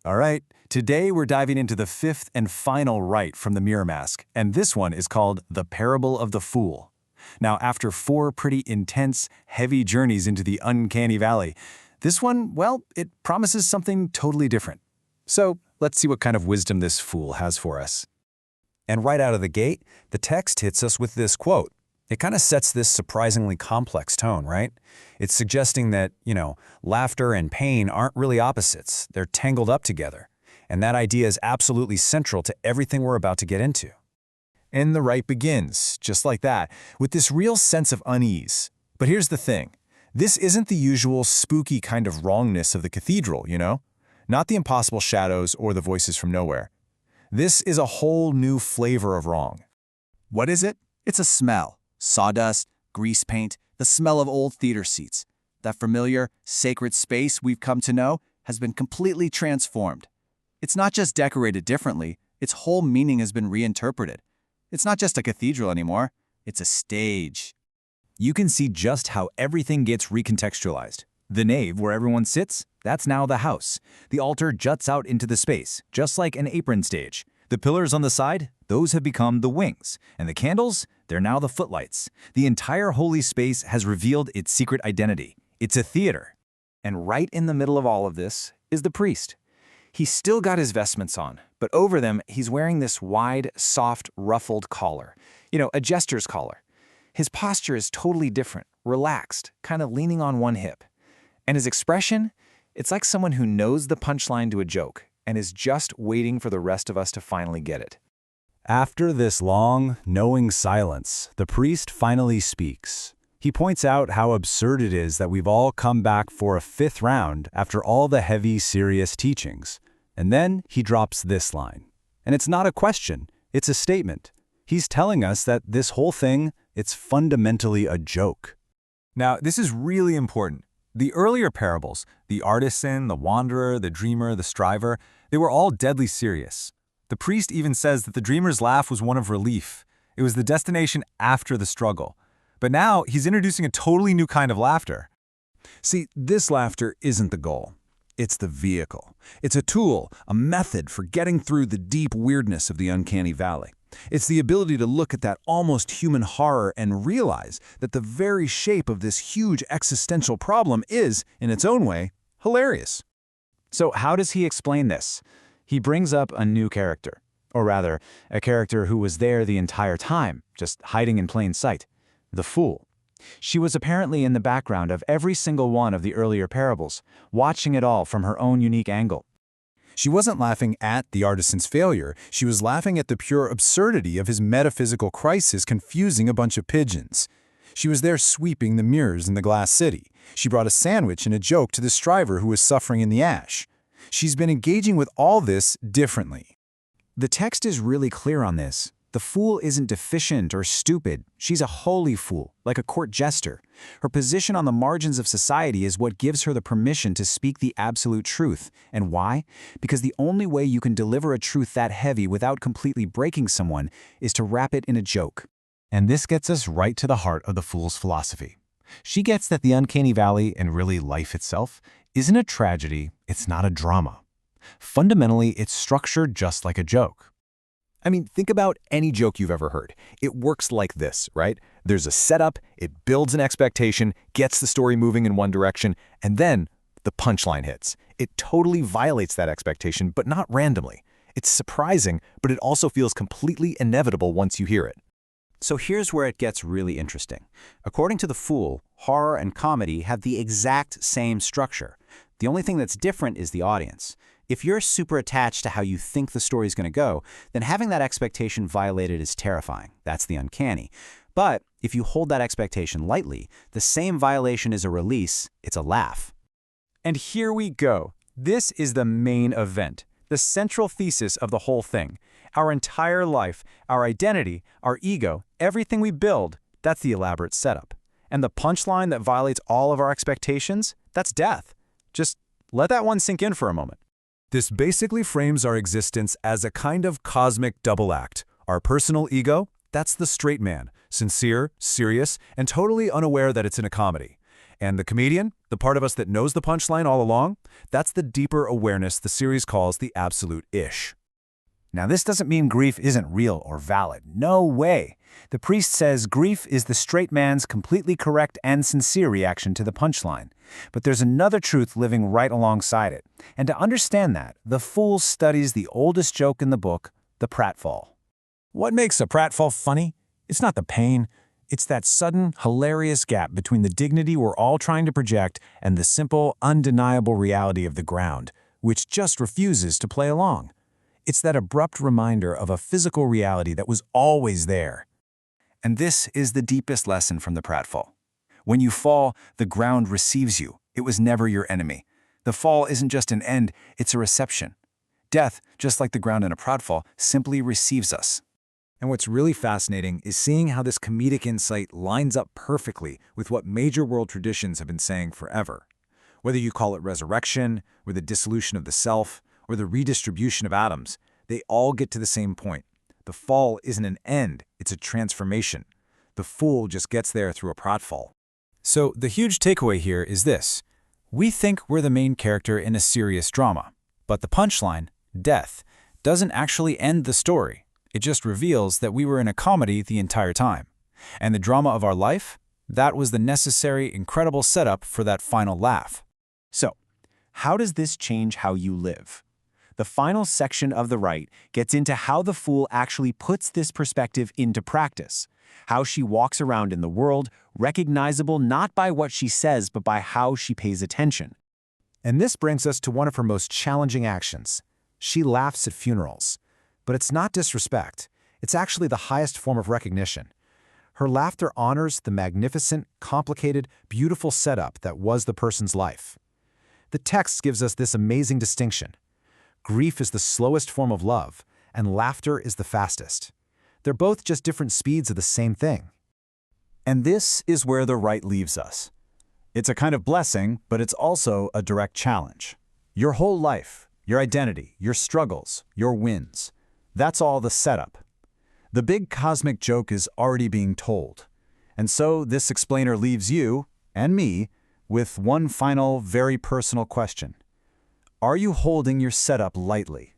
All right, today we're diving into the fifth and final rite from the Mirror Mask, and this one is called The Parable of the Fool. Now, after 4 pretty intense, heavy journeys into the uncanny valley, this one, well, it promises something totally different. So, let's see what kind of wisdom this fool has for us. And right out of the gate, the text hits us with this quote. It kind of sets this surprisingly complex tone, right? It's suggesting that, laughter and pain aren't really opposites. They're tangled up together. And that idea is absolutely central to everything we're about to get into. And the rite begins, just like that, with this real sense of unease. But here's the thing. This isn't the usual spooky kind of wrongness of the cathedral, Not the impossible shadows or the voices from nowhere. This is a whole new flavor of wrong. What is it? It's a smell. Sawdust, grease paint, the smell of old theater seats. That familiar, sacred space we've come to know has been completely transformed. It's not just decorated differently, its whole meaning has been reinterpreted. It's not just a cathedral anymore, it's a stage. You can see just how everything gets recontextualized. The nave, where everyone sits, that's now the house. The altar juts out into the space, just like an apron stage. The pillars on the side, those have become the wings. And the candles, they're now the footlights. The entire holy space has revealed its secret identity. It's a theater. And right in the middle of all of this is the priest. He's still got his vestments on, but over them, he's wearing this wide, soft, ruffled collar. A jester's collar. His posture is totally different, relaxed, kind of leaning on one hip. And his expression, it's like someone who knows the punchline to a joke and is just waiting for the rest of us to finally get it. After this long, knowing silence, the priest finally speaks. He points out how absurd it is that we've all come back for a 5th round after all the heavy, serious teachings. And then he drops this line. And it's not a question, it's a statement. He's telling us that this whole thing, it's fundamentally a joke. Now, this is really important. The earlier parables, the artisan, the wanderer, the dreamer, the striver, they were all deadly serious. The priest even says that the dreamer's laugh was one of relief. It was the destination after the struggle. But now he's introducing a totally new kind of laughter. See, this laughter isn't the goal. It's the vehicle. It's a tool, a method for getting through the deep weirdness of the uncanny valley. It's the ability to look at that almost human horror and realize that the very shape of this huge existential problem is, in its own way, hilarious. So how does he explain this? He brings up a new character, or rather, a character who was there the entire time, just hiding in plain sight, the fool. She was apparently in the background of every single one of the earlier parables, watching it all from her own unique angle. She wasn't laughing at the artisan's failure, she was laughing at the pure absurdity of his metaphysical crisis confusing a bunch of pigeons. She was there sweeping the mirrors in the glass city. She brought a sandwich and a joke to the striver who was suffering in the ash. She's been engaging with all this differently. The text is really clear on this. The fool isn't deficient or stupid. She's a holy fool, like a court jester. Her position on the margins of society is what gives her the permission to speak the absolute truth. And why? Because the only way you can deliver a truth that heavy without completely breaking someone is to wrap it in a joke. And this gets us right to the heart of the fool's philosophy. She gets that the uncanny valley, and really life itself, isn't a tragedy, it's not a drama. Fundamentally, it's structured just like a joke. I mean, think about any joke you've ever heard. It works like this, right? There's a setup, it builds an expectation, gets the story moving in one direction, and then the punchline hits. It totally violates that expectation, but not randomly. It's surprising, but it also feels completely inevitable once you hear it. So here's where it gets really interesting. According to The Fool, horror and comedy have the exact same structure. The only thing that's different is the audience. If you're super attached to how you think the story's going to go, then having that expectation violated is terrifying. That's the uncanny. But if you hold that expectation lightly, the same violation is a release, it's a laugh. And here we go. This is the main event, the central thesis of the whole thing. Our entire life, our identity, our ego, everything we build, that's the elaborate setup. And the punchline that violates all of our expectations, that's death. Just let that one sink in for a moment. This basically frames our existence as a kind of cosmic double act. Our personal ego, that's the straight man, sincere, serious, and totally unaware that it's in a comedy. And the comedian, the part of us that knows the punchline all along, that's the deeper awareness the series calls the absolute ish. Now, this doesn't mean grief isn't real or valid. No way. The priest says grief is the straight man's completely correct and sincere reaction to the punchline. But there's another truth living right alongside it. And to understand that, the fool studies the oldest joke in the book, the pratfall. What makes a pratfall funny? It's not the pain. It's that sudden, hilarious gap between the dignity we're all trying to project and the simple, undeniable reality of the ground, which just refuses to play along. It's that abrupt reminder of a physical reality that was always there. And this is the deepest lesson from the pratfall. When you fall, the ground receives you. It was never your enemy. The fall isn't just an end, it's a reception. Death, just like the ground in a pratfall, simply receives us. And what's really fascinating is seeing how this comedic insight lines up perfectly with what major world traditions have been saying forever. Whether you call it resurrection, or the dissolution of the self, or the redistribution of atoms, they all get to the same point. The fall isn't an end, it's a transformation. The fool just gets there through a pratfall. So the huge takeaway here is this. We think we're the main character in a serious drama, but the punchline, death, doesn't actually end the story. It just reveals that we were in a comedy the entire time. And the drama of our life, that was the necessary, incredible setup for that final laugh. So, how does this change how you live? The final section of The Rite gets into how the fool actually puts this perspective into practice, how she walks around in the world, recognizable not by what she says but by how she pays attention. And this brings us to one of her most challenging actions. She laughs at funerals. But it's not disrespect. It's actually the highest form of recognition. Her laughter honors the magnificent, complicated, beautiful setup that was the person's life. The text gives us this amazing distinction. Grief is the slowest form of love, and laughter is the fastest. They're both just different speeds of the same thing. And this is where the Rite leaves us. It's a kind of blessing, but it's also a direct challenge. Your whole life, your identity, your struggles, your wins. That's all the setup. The big cosmic joke is already being told. And so this explainer leaves you, and me, with one final, very personal question. Are you holding your setup lightly?